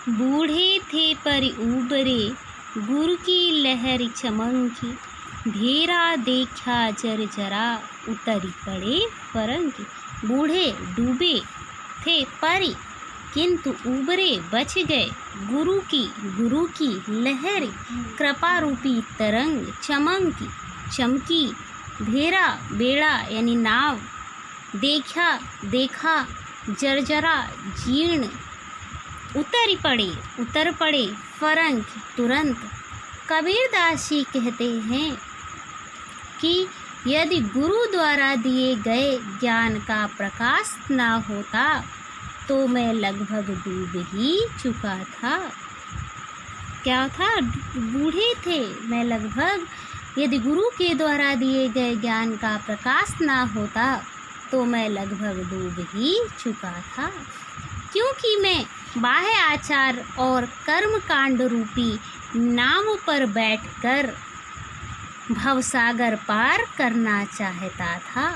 बूढ़े थे पर ऊबरे, गुरु की लहर चमकी, भेरा देखा जरा उतरी पड़े फरंगी। बूढ़े डूबे थे पर किंतु उबरे बच गए, गुरु की लहर कृपा रूपी तरंग चमकी, भेरा बेड़ा यानी नाव, देखा जरा जीर्ण, उतर पड़े फरंग तुरंत। कबीरदास जी कहते हैं कि यदि गुरु द्वारा दिए गए ज्ञान का प्रकाश ना होता तो मैं लगभग डूब ही चुका था। क्या था? बूढ़े थे मैं लगभग, यदि गुरु के द्वारा दिए गए ज्ञान का प्रकाश ना होता तो मैं लगभग डूब ही चुका था, क्योंकि मैं बाह्य आचार और कर्म कांड रूपी नाव पर बैठकर भवसागर पार करना चाहता था।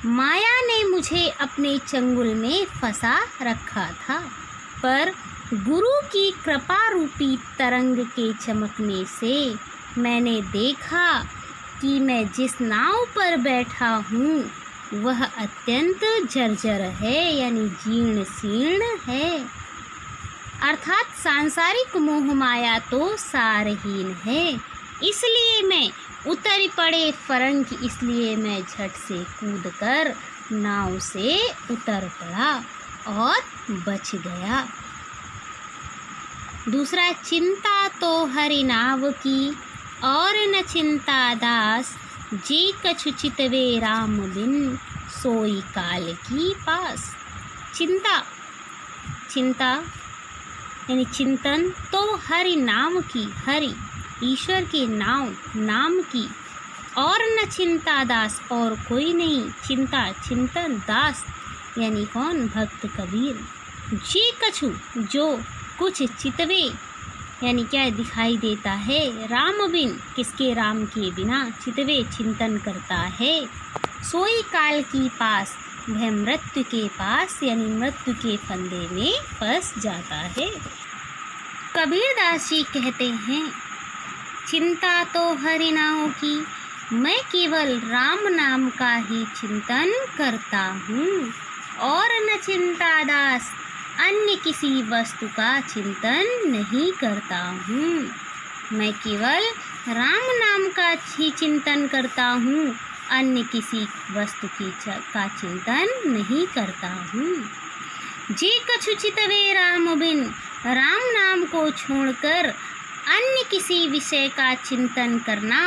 माया ने मुझे अपने चंगुल में फंसा रखा था, पर गुरु की कृपा रूपी तरंग के चमकने से मैंने देखा कि मैं जिस नाव पर बैठा हूँ वह अत्यंत जर्जर है, यानी जीर्ण शीर्ण है। अर्थात सांसारिक मोह माया तो सारहीन है, इसलिए मैं उतर पड़े फरंग, इसलिए मैं झट से कूदकर नाव से उतर पड़ा और बच गया। दूसरा, चिंता तो हरि नाव की और न चिंता दास, जे कछु चितवे राम बिन सोई काल की पास। चिंता यानी चिंतन तो हरि नाम की, हरि ईश्वर के नाम की, और न चिंता दास और कोई नहीं, चिंतन दास यानी कौन? भक्त कबीर। जे कछु जो कुछ, चितवे यानी क्या दिखाई देता है, राम बिन किसके? राम के बिना, चितवे चिंतन करता है, सोई काल की पास वह मृत्यु के पास यानी मृत्यु के फंदे में फंस जाता है। कबीरदास जी कहते हैं चिंता तो हरि नाम की, मैं केवल राम नाम का ही चिंतन करता हूँ, और न चिंता दास अन्य किसी वस्तु का चिंतन नहीं करता हूँ। मैं केवल राम नाम का ही चिंतन करता हूँ, अन्य किसी वस्तु का चिंतन नहीं करता हूँ। जे कछु चितवे राम बिन, राम नाम को छोड़कर अन्य किसी विषय का चिंतन करना,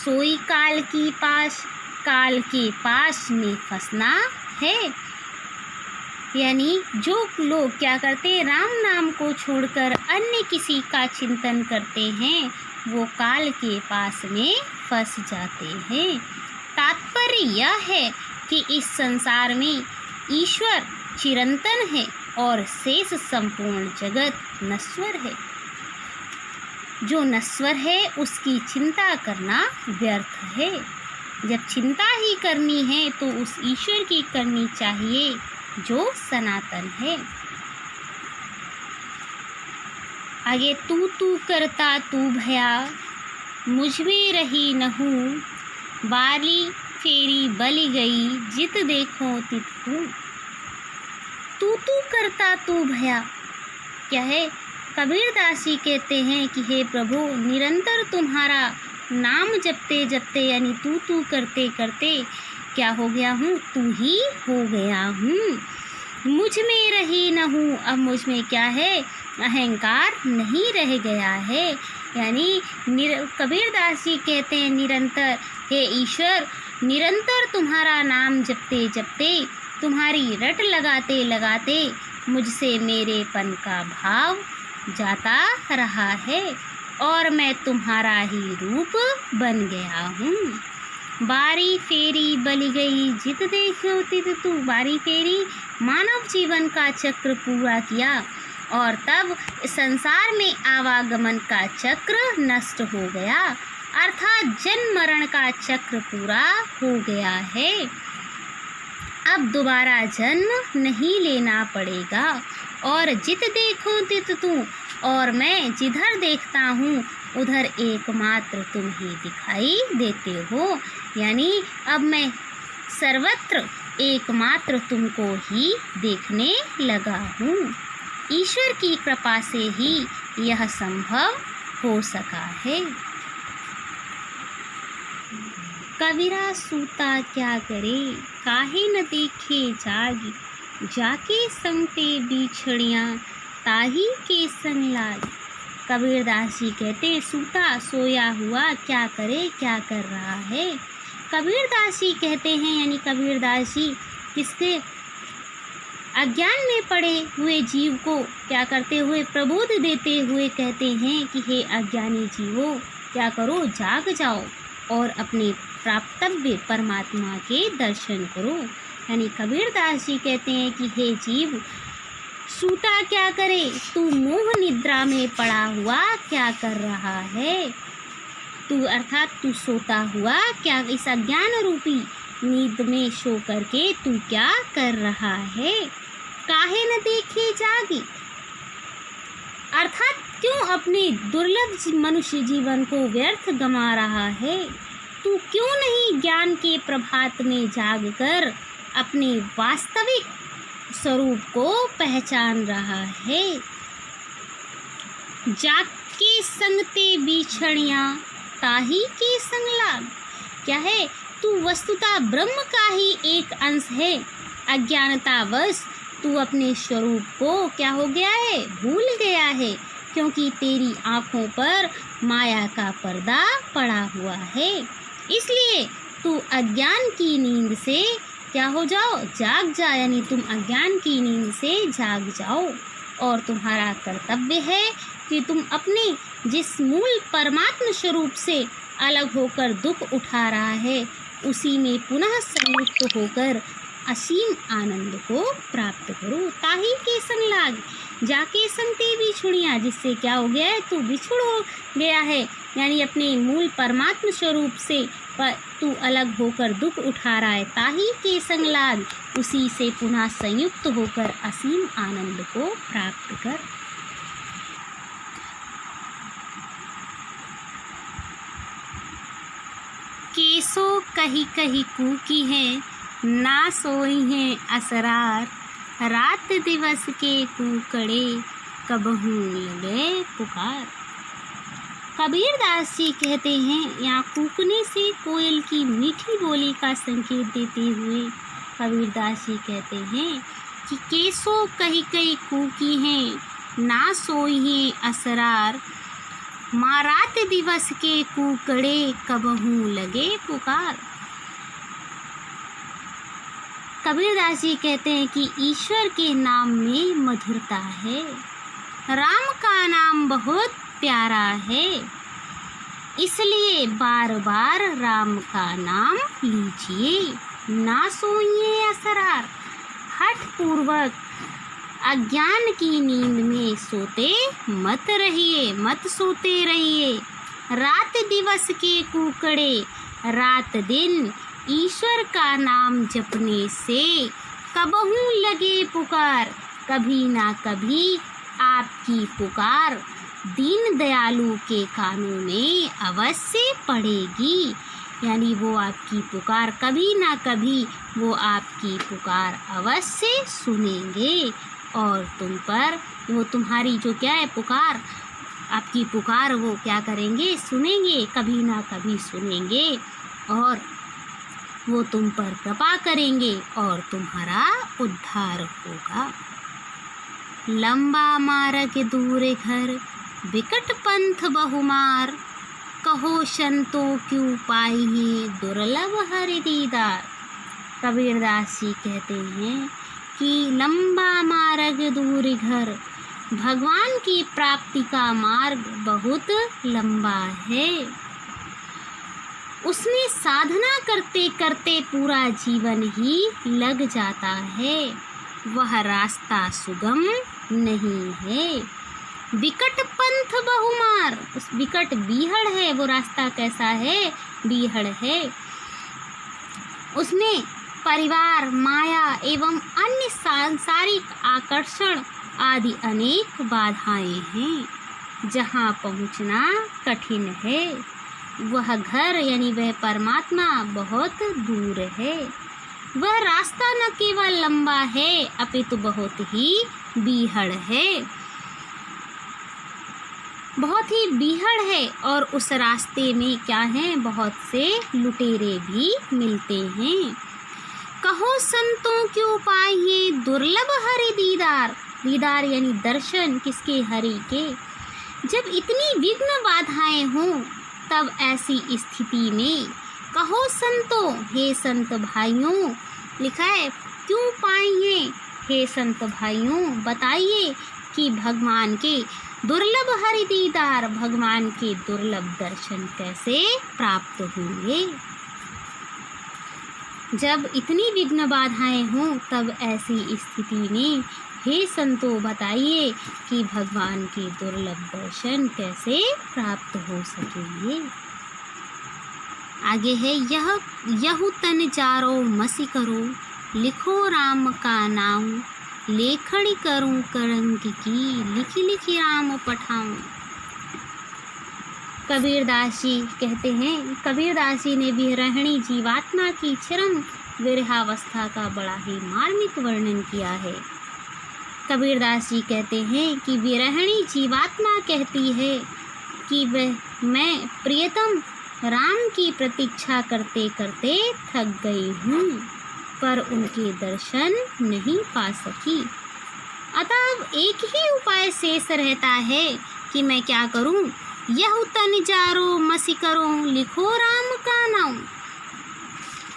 सोई काल की पास, काल के पास में फंसना है। यानी जो लोग क्या करते हैं, राम नाम को छोड़कर अन्य किसी का चिंतन करते हैं, वो काल के पास में फंस जाते हैं। तात्पर्य यह है कि इस संसार में ईश्वर चिरंतन है और शेष संपूर्ण जगत नश्वर है। जो नश्वर है उसकी चिंता करना व्यर्थ है। जब चिंता ही करनी है तो उस ईश्वर की करनी चाहिए जो सनातन है। आगे, तू करता तू भया, मुझ में रही नहूँ, बाली फेरी बलि गई, जित देखो तित हूँ। तू करता तू भया क्या है? कबीरदास जी कहते हैं कि हे प्रभु, निरंतर तुम्हारा नाम जपते जपते यानी तू करते करते क्या हो गया हूँ? तू ही हो गया हूँ। मुझ में रही न हूँ, अब मुझ में क्या है? अहंकार नहीं रह गया है। यानी कबीरदास जी कहते हैं निरंतर, हे ईश्वर, निरंतर तुम्हारा नाम जपते जपते, तुम्हारी रट लगाते लगाते मुझसे मेरेपन का भाव जाता रहा है और मैं तुम्हारा ही रूप बन गया हूँ। बारी फेरी बलि गई, जित देखो तित तू। बारी फेरी मानव जीवन का चक्र पूरा किया और तब संसार में आवागमन का चक्र नष्ट हो गया, अर्थात जन्म मरण का चक्र पूरा हो गया है। अब दोबारा जन्म नहीं लेना पड़ेगा और जित देखूं तित तू, और मैं जिधर देखता हूँ उधर एकमात्र तुम ही दिखाई देते हो। यानी अब मैं सर्वत्र एकमात्र तुमको ही देखने लगा हूँ। ईश्वर की कृपा से ही यह संभव हो सका है। कबीरा सूता क्या करे, काहे न देखे जागी, जाके संगते बिछड़ियाँ ताही के संग लागी। कबीरदास जी कहते हैं सूता सोया हुआ क्या करे, क्या कर रहा है। कबीरदास जी कहते हैं, यानी कबीरदास जी किसके अज्ञान में पड़े हुए जीव को क्या करते हुए, प्रबोध देते हुए कहते हैं कि हे अज्ञानी जीवो, क्या करो, जाग जाओ और अपने प्राप्तव्य परमात्मा के दर्शन करो। यानी कबीरदास जी कहते हैं कि हे जीव, सूता क्या करे, तू मोह निद्रा में पड़ा हुआ क्या कर रहा है। तू अर्थात तू सोता हुआ क्या इस अज्ञान रूपी नींद में सो करके तू क्या कर रहा है। काहे न देखे जागी, अर्थात क्यों अपने दुर्लभ मनुष्य जीवन को व्यर्थ गंवा रहा है। तू क्यों नहीं ज्ञान के प्रभात में जागकर अपने वास्तविक स्वरूप को पहचान रहा है। जाके संगते बिछड़ियाँ ताही के संग लाग, क्या है, तू वस्तुतः ब्रह्म का ही एक अंश है। अज्ञानतावश तू अपने स्वरूप को क्या हो गया है, भूल गया है, क्योंकि तेरी आँखों पर माया का पर्दा पड़ा हुआ है। इसलिए तू अज्ञान की नींद से क्या हो जाओ, जाग जा, यानी तुम अज्ञान की नींद से जाग जाओ। और तुम्हारा कर्तव्य है कि तुम अपने जिस मूल परमात्म स्वरूप से अलग होकर दुख उठा रहा है, उसी में पुनः संयुक्त होकर असीम आनंद को प्राप्त करो। ताही के संग लाग, जाके संगते बिछुड़ियाँ, जिससे क्या हो गया है, तू बिछुड़ हो गया है, यानी अपने मूल परमात्म स्वरूप से तू अलग होकर दुख उठा रहा है। ताही के संग लाग, उसी से पुनः संयुक्त होकर असीम आनंद को प्राप्त कर। केसो कही कही कूकी है, ना सोई है असरार, रात दिवस के कूकड़े कबहू लगे पुकार। कबीरदास जी कहते हैं, यहाँ कूकने से कोयल की मीठी बोली का संकेत देते हुए कबीरदास जी कहते हैं कि केसो कही कही कूकी हैं, ना सोई है असरार, माँ रात दिवस के कूकड़े कबहू लगे पुकार। कबीरदास जी कहते हैं कि ईश्वर के नाम में मधुरता है, राम का नाम बहुत प्यारा है, इसलिए बार बार राम का नाम लीजिए। ना सोइए असरार, हठ पूर्वक अज्ञान की नींद में सोते मत रहिए, मत सोते रहिए। रात दिवस के कूकड़े, रात दिन ईश्वर का नाम जपने से कबहू लगे पुकार, कभी ना कभी आपकी पुकार दीन दयालु के कानों में अवश्य पड़ेगी। यानी वो आपकी पुकार कभी ना कभी वो आपकी पुकार अवश्य सुनेंगे और तुम पर वो तुम्हारी जो क्या है पुकार, आपकी पुकार वो क्या करेंगे, सुनेंगे, कभी ना कभी सुनेंगे और वो तुम पर कृपा करेंगे और तुम्हारा उद्धार होगा। लंबा मार्ग दूर घर, विकट पंथ बहुमार, कहो संतों क्यों पाई है दुर्लभ हरि दीदार। कबीरदास जी कहते हैं कि लंबा मार्ग दूर घर, भगवान की प्राप्ति का मार्ग बहुत लंबा है, उसमें साधना करते करते पूरा जीवन ही लग जाता है, वह रास्ता सुगम नहीं है। विकट पंथ बहुमार, उस विकट बीहड़ है, वो रास्ता कैसा है, बीहड़ है, उसमें परिवार, माया एवं अन्य सांसारिक आकर्षण आदि अनेक बाधाएं हैं। जहाँ पहुँचना कठिन है वह घर यानी वह परमात्मा बहुत दूर है। वह रास्ता न केवल लंबा है अपितु बहुत ही बीहड़ है, बहुत ही बीहड़ है। और उस रास्ते में क्या है, बहुत से लुटेरे भी मिलते हैं। कहो संतों के उपाय ये दुर्लभ हरि दीदार, दीदार यानी दर्शन किसके, हरि के। जब इतनी विघ्न बाधाएं हों तब ऐसी स्थिति में कहो संतों, हे संत भाइयों, लिखा है क्यों पाइए, हे संत भाइयों बताइए कि भगवान के दुर्लभ हरि दीदार, भगवान के दुर्लभ दर्शन कैसे प्राप्त होंगे। जब इतनी विघ्न बाधाएं हों तब ऐसी स्थिति में हे संतों बताइए कि भगवान के दुर्लभ दर्शन कैसे प्राप्त हो सकेंगे। आगे है यहु तन जारो मसी करो, लिखो राम का नाम, लेखनी करूं करंग की, लिखी लिखी राम पठाऊं। कबीरदास जी कहते हैं, कबीरदास जी ने विरहिणी जीवात्मा की चरम विरहावस्था का बड़ा ही मार्मिक वर्णन किया है। कबीरदास जी कहते हैं कि विरहिणी जीवात्मा कहती है कि मैं प्रियतम राम की प्रतीक्षा करते करते थक गई हूँ, पर उनके दर्शन नहीं पा सकी। अतः अब एक ही उपाय शेष रहता है कि मैं क्या करूँ, यह तन जारो मसी करो, लिखो राम का नाम।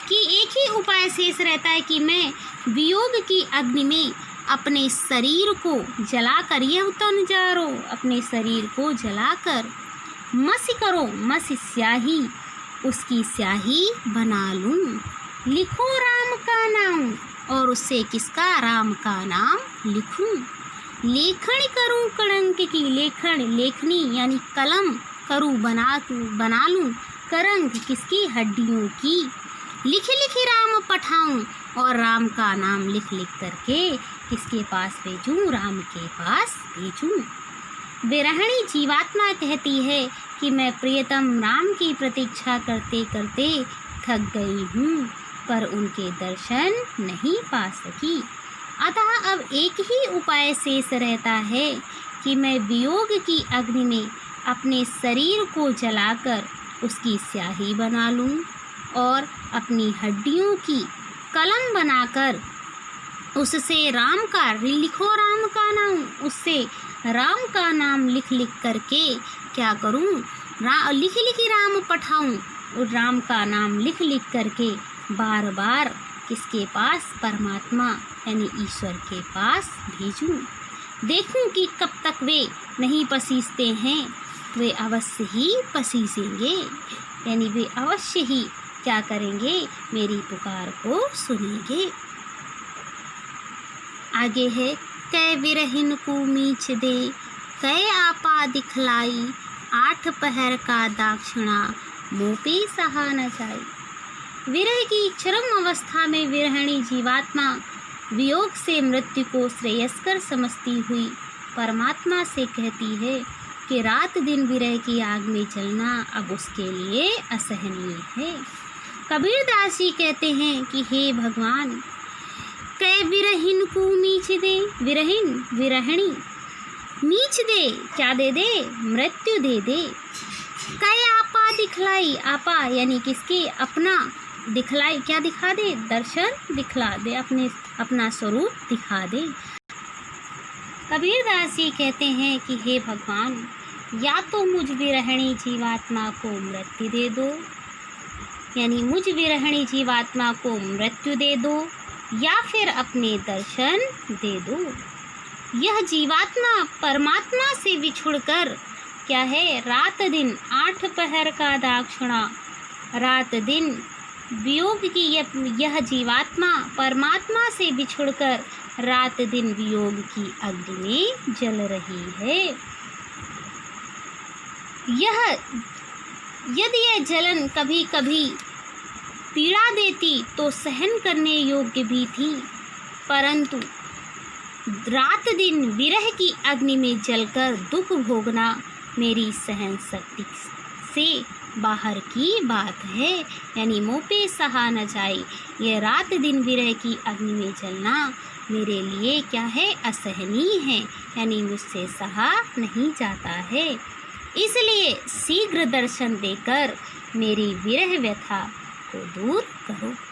कि एक ही उपाय शेष रहता है कि मैं वियोग की अग्नि में अपने शरीर को जलाकर, यह तन जारो, अपने शरीर को जलाकर, मसी करो, मसी स्याही, उसकी स्याही बना लूँ, लिखो राम का नाम, और उससे किसका, राम का नाम लिखूं। लेखन करूं कलंक की, लेखन लेखनी यानी कलम करूं, बना लूं, करंग किसकी, हड्डियों की, लिखी लिखी राम पठाऊं, और राम का नाम लिख लिख करके किसके पास भेजूं, राम के पास भेजूं। विरहिणी जीवात्मा कहती है कि मैं प्रियतम राम की प्रतीक्षा करते करते थक गई हूँ, पर उनके दर्शन नहीं पा सकी। अतः अब एक ही उपाय शेष रहता है कि मैं वियोग की अग्नि में अपने शरीर को जलाकर उसकी स्याही बना लूं और अपनी हड्डियों की कलम बनाकर उससे राम का, लिखो राम का नाम, उससे राम का नाम लिख लिख करके क्या करूं, लिखी लिखी राम पठाऊं, और राम का नाम लिख लिख करके बार बार किसके पास, परमात्मा यानी ईश्वर के पास भेजूं। देखूं कि कब तक वे नहीं पसीजते हैं, वे अवश्य ही पसीजेंगे, यानी वे अवश्य ही क्या करेंगे, मेरी पुकार को सुनेंगे। आगे है कै विरहिन को मीच दे, कै आपा दिखलाई, 8 पहर का दाक्षिणा, मोपे सहा न जाए। विरह की चरम अवस्था में विरहिणी जीवात्मा वियोग से मृत्यु को श्रेयस्कर समझती हुई परमात्मा से कहती है कि रात दिन विरह की आग में जलना अब उसके लिए असहनीय है। कबीरदास जी कहते हैं कि हे भगवान, कै विरहिन को मीच दे, विरहिन विरहिणी मीच दे, क्या दे दे, मृत्यु दे दे। कै आपा दिखलाई, आपा यानी किसके, अपना, दिखलाई क्या दिखा दे, दर्शन दिखला दे, अपना स्वरूप दिखा दे। कबीरदास जी कहते हैं कि हे भगवान, या तो मुझ विरहिणी जीवात्मा को मृत्यु दे दो, यानी मुझ विरहिणी जीवात्मा को मृत्यु दे दो, या फिर अपने दर्शन दे दो। यह जीवात्मा परमात्मा से बिछुड़कर क्या है, रात दिन 8 पहर का दाक्षिणा, रात दिन वियोग की यह जीवात्मा परमात्मा से बिछुड़कर रात दिन वियोग की अग्नि में जल रही है। यदि यह जलन कभी कभी पीड़ा देती तो सहन करने योग्य भी थी, परंतु रात दिन विरह की अग्नि में जलकर दुख भोगना मेरी सहन शक्ति से बाहर की बात है। यानी मुँह पे सहा न जाए, यह रात दिन विरह की अग्नि में जलना मेरे लिए क्या है, असहनीय है, यानी मुझसे सहा नहीं जाता है। इसलिए शीघ्र दर्शन देकर मेरी विरह व्यथा को दूर करो।